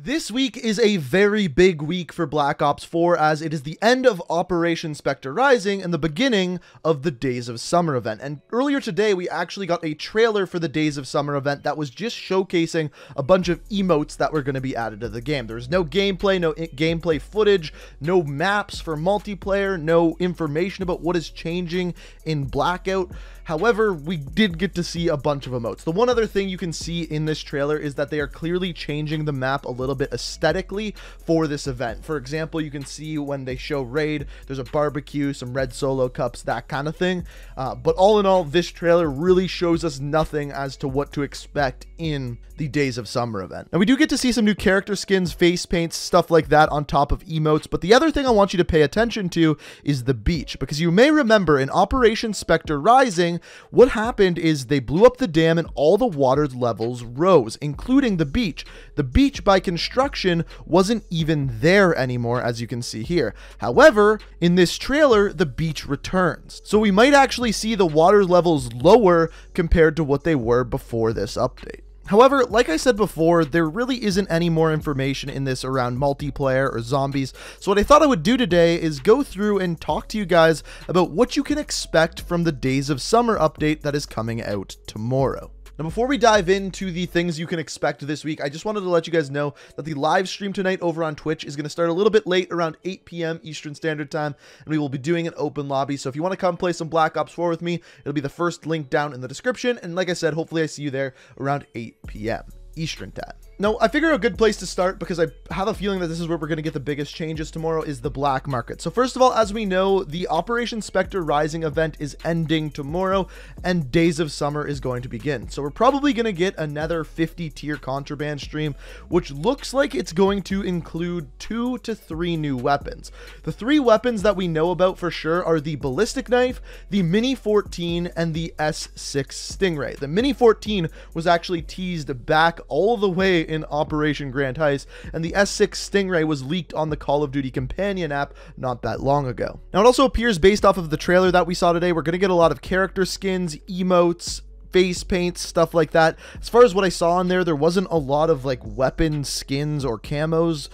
This week is a very big week for Black Ops 4 as it is the end of Operation Spectre Rising and the beginning of the Days of Summer event. And earlier today, we actually got a trailer for the Days of Summer event that was just showcasing a bunch of emotes that were going to be added to the game. There was no gameplay, no gameplay footage, no maps for multiplayer, no information about what is changing in Blackout. However, we did get to see a bunch of emotes. The one other thing you can see in this trailer is that they are clearly changing the map a little bit aesthetically for this event. For example, you can see when they show raid, there's a barbecue, some red solo cups, that kind of thing. But all in all, this trailer really shows us nothing as to what to expect in the Days of Summer event. Now, we do get to see some new character skins, face paints, stuff like that on top of emotes. But the other thing I want you to pay attention to is the beach, because you may remember in Operation Spectre Rising, what happened is they blew up the dam and all the water levels rose, including the beach. The beach by construction wasn't even there anymore, as you can see here. However, in this trailer, the beach returns. So we might actually see the water levels lower compared to what they were before this update. However, like I said before, there really isn't any more information in this around multiplayer or zombies. So what I thought I would do today is go through and talk to you guys about what you can expect from the Days of Summer update that is coming out tomorrow. Now, before we dive into the things you can expect this week, I just wanted to let you guys know that the live stream tonight over on Twitch is going to start a little bit late, around 8 p.m. Eastern Standard Time, and we will be doing an open lobby. So if you want to come play some Black Ops 4 with me, it'll be the first link down in the description. And like I said, hopefully I see you there around 8 p.m. Eastern Time. Now, I figure a good place to start, because I have a feeling that this is where we're going to get the biggest changes tomorrow, is the black market. So first of all, as we know, the Operation Spectre Rising event is ending tomorrow, and Days of Summer is going to begin. So we're probably going to get another 50 tier contraband stream, which looks like it's going to include 2 to 3 new weapons. The 3 weapons that we know about for sure are the Ballistic Knife, the Mini 14, and the S6 Stingray. The Mini 14 was actually teased back all the way in Operation Grand Heist, and the S6 Stingray was leaked on the Call of Duty companion app not that long ago. Now, it also appears, based off of the trailer that we saw today, we're going to get a lot of character skins, emotes, face paints, stuff like that. As far as what I saw in there, there wasn't a lot of like weapon skins or camos.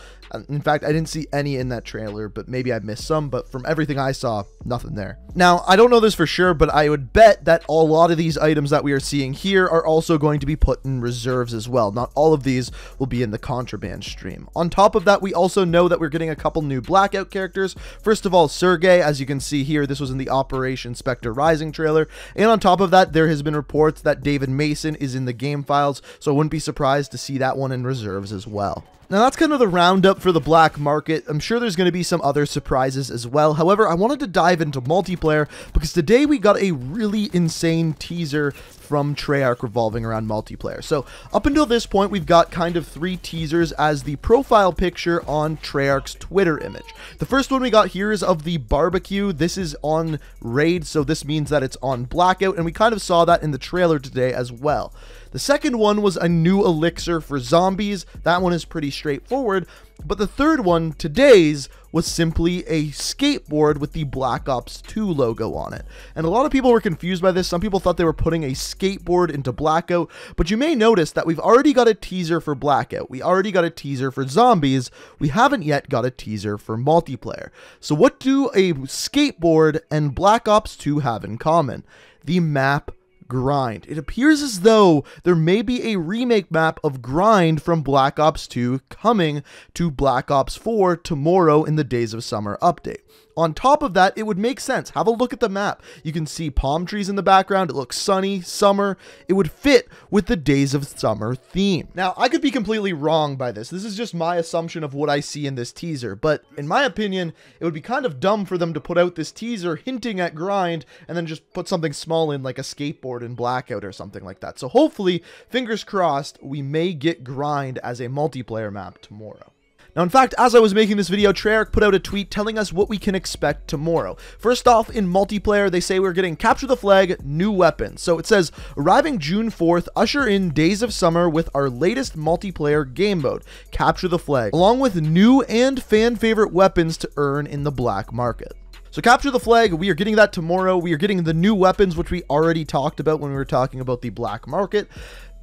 In fact, I didn't see any in that trailer, but maybe I missed some, but from everything I saw, nothing there. Now, I don't know this for sure, but I would bet that a lot of these items that we are seeing here are also going to be put in reserves as well. Not all of these will be in the contraband stream. On top of that, we also know that we're getting a couple new Blackout characters. First of all, Sergey, as you can see here, this was in the Operation Spectre Rising trailer. And on top of that, there has been reports that David Mason is in the game files, so I wouldn't be surprised to see that one in reserves as well. Now, that's kind of the roundup for the black market. I'm sure there's going to be some other surprises as well. However, I wanted to dive into multiplayer because today we got a really insane teaser from Treyarch revolving around multiplayer. So up until this point, we've got kind of 3 teasers as the profile picture on Treyarch's Twitter image. The first one we got here is of the barbecue. This is on raid, so this means that it's on Blackout, and we kind of saw that in the trailer today as well. The second one was a new elixir for zombies. That one is pretty straightforward. But the third one, today's, was simply a skateboard with the Black Ops 2 logo on it. And a lot of people were confused by this. Some people thought they were putting a skateboard into Blackout. But you may notice that we've already got a teaser for Blackout. We already got a teaser for zombies. We haven't yet got a teaser for multiplayer. So what do a skateboard and Black Ops 2 have in common? The map Grind. It appears as though there may be a remake map of Grind from Black Ops 2 coming to Black Ops 4 tomorrow in the Days of Summer update. On top of that, it would make sense. Have a look at the map. You can see palm trees in the background. It looks sunny, summer. It would fit with the Days of Summer theme. Now, I could be completely wrong by this. This is just my assumption of what I see in this teaser. But in my opinion, it would be kind of dumb for them to put out this teaser hinting at Grind and then just put something small in like a skateboard in Blackout or something like that. So hopefully, fingers crossed, we may get Grind as a multiplayer map tomorrow. Now, in fact, as I was making this video, Treyarch put out a tweet telling us what we can expect tomorrow. First off, in multiplayer, they say we're getting Capture the Flag, new weapons. So it says, arriving June 4th, usher in Days of Summer with our latest multiplayer game mode, Capture the Flag, along with new and fan favorite weapons to earn in the black market. So Capture the Flag, we are getting that tomorrow. We are getting the new weapons, which we already talked about when we were talking about the black market.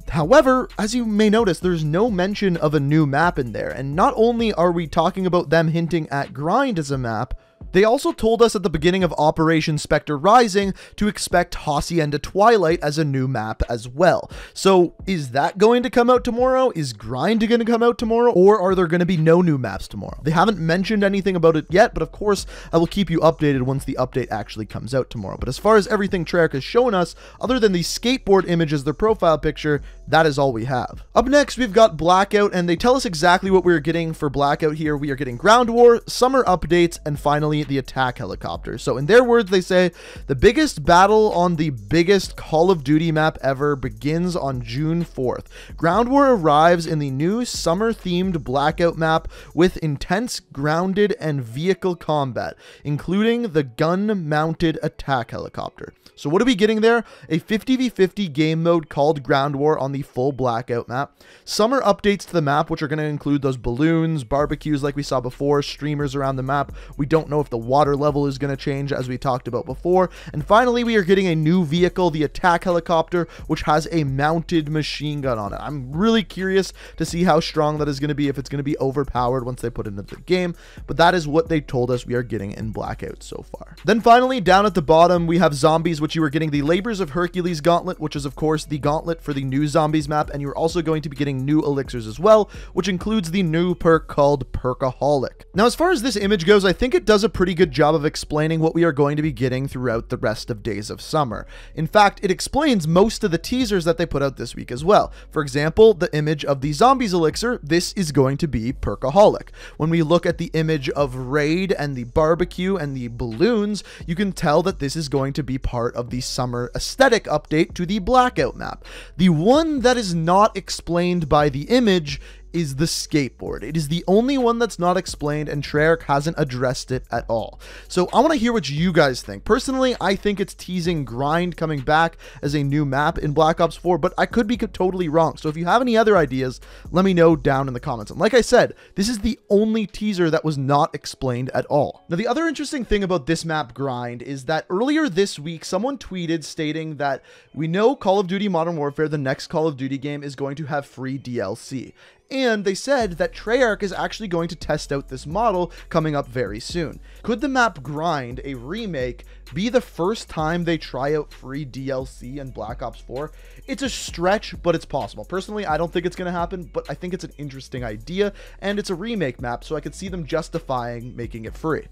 However, as you may notice, there's no mention of a new map in there, and not only are we talking about them hinting at Grind as a map, they also told us at the beginning of Operation Spectre Rising to expect Hacienda Twilight as a new map as well. So is that going to come out tomorrow? Is Grind going to come out tomorrow? Or are there going to be no new maps tomorrow? They haven't mentioned anything about it yet, but of course I will keep you updated once the update actually comes out tomorrow. But as far as everything Treyarch has shown us, other than the skateboard image as their profile picture, that is all we have. Up next, we've got Blackout, and they tell us exactly what we're getting for Blackout here. We are getting Ground War, summer updates, and finally the attack helicopter. So in their words, they say, the biggest battle on the biggest Call of Duty map ever begins on June 4th. Ground War arrives in the new summer-themed Blackout map with intense grounded and vehicle combat, including the gun-mounted attack helicopter. So what are we getting there? A 50v50 game mode called Ground War on the full Blackout map. Summer updates to the map, which are going to include those balloons, barbecues like we saw before, streamers around the map. We don't know if the water level is going to change, as we talked about before. And finally, we are getting a new vehicle, the attack helicopter, which has a mounted machine gun on it. I'm really curious to see how strong that is going to be, if it's going to be overpowered once they put it into the game. But that is what they told us we are getting in Blackout so far. Then finally, down at the bottom, we have Zombies, which you are getting the Labors of Hercules Gauntlet, which is of course the gauntlet for the new Zombies map, and you're also going to be getting new elixirs as well, which includes the new perk called Perkaholic. Now, as far as this image goes, I think it does a pretty good job of explaining what we are going to be getting throughout the rest of Days of Summer. In fact, it explains most of the teasers that they put out this week as well. For example, the image of the Zombies elixir, this is going to be Perkaholic. When we look at the image of Raid and the barbecue and the balloons, you can tell that this is going to be part of the summer aesthetic update to the Blackout map. The one that is not explained by the image is the skateboard. It is the only one that's not explained, and Treyarch hasn't addressed it at all. So I want to hear what you guys think. Personally, I think it's teasing Grind coming back as a new map in Black Ops 4, but I could be totally wrong. So if you have any other ideas, let me know down in the comments. And like I said, this is the only teaser that was not explained at all. Now, the other interesting thing about this map Grind is that earlier this week, someone tweeted stating that we know Call of Duty Modern Warfare, the next Call of Duty game, is going to have free DLC. And they said that Treyarch is actually going to test out this model coming up very soon. Could the map Grind, a remake, be the first time they try out free DLC in Black Ops 4? It's a stretch, but it's possible. Personally, I don't think it's going to happen, but I think it's an interesting idea, and it's a remake map, so I could see them justifying making it free.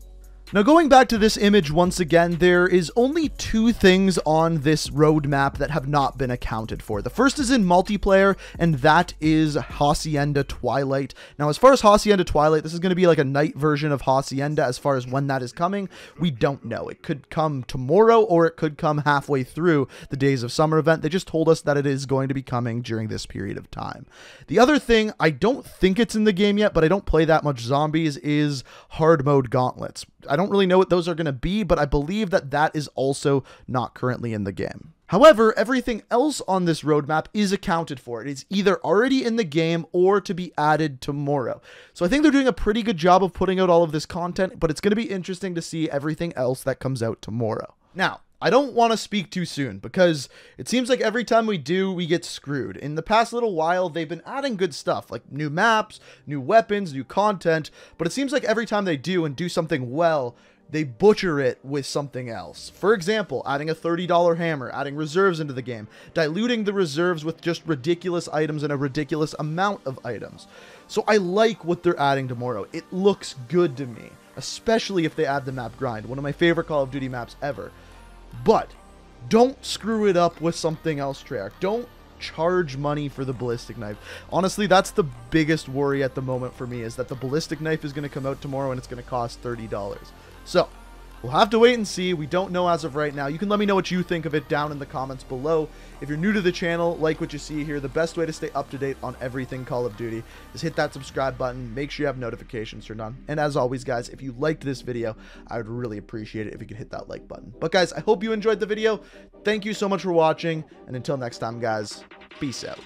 Now, going back to this image once again, there is only two things on this roadmap that have not been accounted for. The first is in multiplayer, and that is Hacienda Twilight. Now, as far as Hacienda Twilight, this is going to be like a night version of Hacienda. As far as when that is coming, we don't know. It could come tomorrow, or it could come halfway through the Days of Summer event. They just told us that it is going to be coming during this period of time. The other thing, I don't think it's in the game yet, but I don't play that much Zombies, is hard mode gauntlets. I don't really know what those are going to be, but I believe that that is also not currently in the game. However, everything else on this roadmap is accounted for. It is either already in the game or to be added tomorrow. So I think they're doing a pretty good job of putting out all of this content, but it's going to be interesting to see everything else that comes out tomorrow. Now, I don't want to speak too soon, because it seems like every time we do, we get screwed. In the past little while, they've been adding good stuff, like new maps, new weapons, new content, but it seems like every time they do and do something well, they butcher it with something else. For example, adding a $30 hammer, adding reserves into the game, diluting the reserves with just ridiculous items and a ridiculous amount of items. So I like what they're adding tomorrow. It looks good to me, especially if they add the map Grind, one of my favorite Call of Duty maps ever. But don't screw it up with something else, Treyarch. Don't charge money for the ballistic knife. Honestly, that's the biggest worry at the moment for me, is that the ballistic knife is going to come out tomorrow and it's going to cost $30. So we'll have to wait and see. We don't know as of right now. You can let me know what you think of it down in the comments below. If you're new to the channel, like what you see here, the best way to stay up to date on everything Call of Duty is hit that subscribe button. Make sure you have notifications turned on. And as always, guys, if you liked this video, I would really appreciate it if you could hit that like button. But guys, I hope you enjoyed the video. Thank you so much for watching. And until next time, guys, peace out.